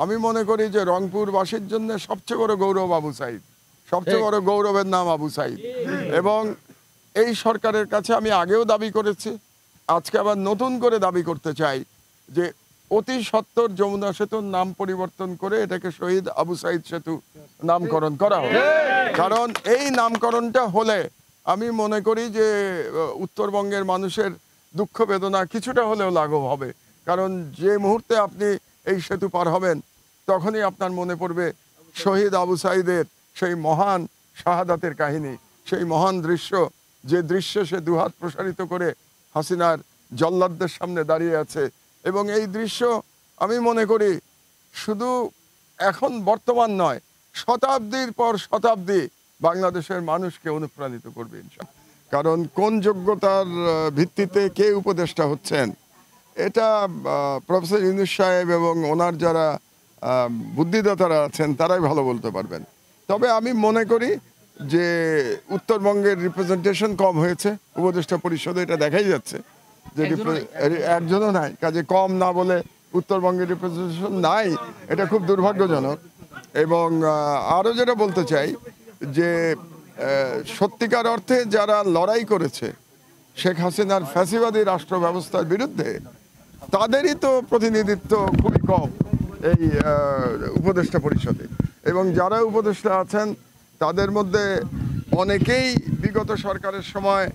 আমি মনে করি যে রংপুরবাসীর জন্য সবচেয়ে বড় গৌরব আবু সাইদ, সবচেয়ে বড় গৌরবের নাম আবু সাইদ। এবং এই সরকারের কাছে আমি আগেও দাবি করেছি, আজকে আবার নতুন করে দাবি করতে চাই যে অতি সত্বর যমুনা সেতুর নাম পরিবর্তন করে এটাকে শহীদ আবু সাইদ সেতু নামকরণ করা হবে। কারণ এই নামকরণটা হলে আমি মনে করি যে উত্তরবঙ্গের মানুষের দুঃখ বেদনা কিছুটা হলেও লাঘব হবে। কারণ যে মুহূর্তে আপনি এই সেতু পার হবেন তখনই আপনার মনে পড়বে শহীদ আবু সাইদের সেই মহান শাহাদাতের কাহিনী, সেই মহান দৃশ্য, যে দৃশ্যে সে দুহাত প্রসারিত করে হাসিনার জল্লাদদের সামনে দাঁড়িয়ে আছে। এবং এই দৃশ্য আমি মনে করি শুধু এখন বর্তমান নয়, শতাব্দীর পর শতাব্দী বাংলাদেশের মানুষকে অনুপ্রাণিত করবে ইনশাআল্লাহ। কারণ কোন যোগ্যতার ভিত্তিতে কে উপদেষ্টা হচ্ছেন এটা প্রফেসর ইউনূস সাহেব এবং ওনার যারা বুদ্ধিদাতারা আছেন তারাই ভালো বলতে পারবেন। তবে আমি মনে করি যে উত্তরবঙ্গের রিপ্রেজেন্টেশন কম হয়েছে উপদেষ্টা পরিষদে, এটা দেখাই যাচ্ছে যে একজনও নাই। কাজে কম না বলে উত্তরবঙ্গের রিপ্রেজেন্টেশন নাই, এটা খুব দুর্ভাগ্যজনক। এবং আরও যেটা বলতে চাই যে সত্যিকার অর্থে যারা লড়াই করেছে শেখ হাসিনার ফ্যাসিবাদী রাষ্ট্র ব্যবস্থার বিরুদ্ধে তাদেরই তো প্রতিনিধিত্ব খুবই কম এই উপদেষ্টা পরিষদে। এবং যারা উপদেষ্টা আছেন তাদের মধ্যে অনেকেই বিগত সরকারের সময়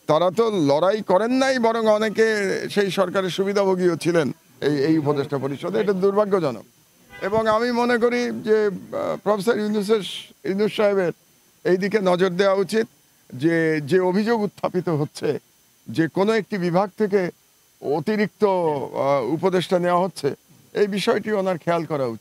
তারা তো লড়াই করেন নাই, বরং অনেকে সেই সরকারের সুবিধাভোগীও ছিলেন এই উপদেষ্টা পরিষদে। এটা দুর্ভাগ্যজনক। এবং আমি মনে করি যে প্রফেসর ইউনূস সাহেবের এই দিকে নজর দেওয়া উচিত যে অভিযোগ উত্থাপিত হচ্ছে যে কোনো একটি বিভাগ থেকে অতিরিক্ত উপদেষ্টা নেওয়া হচ্ছে, এই বিষয়টি ওনার খেয়াল করা উচিত।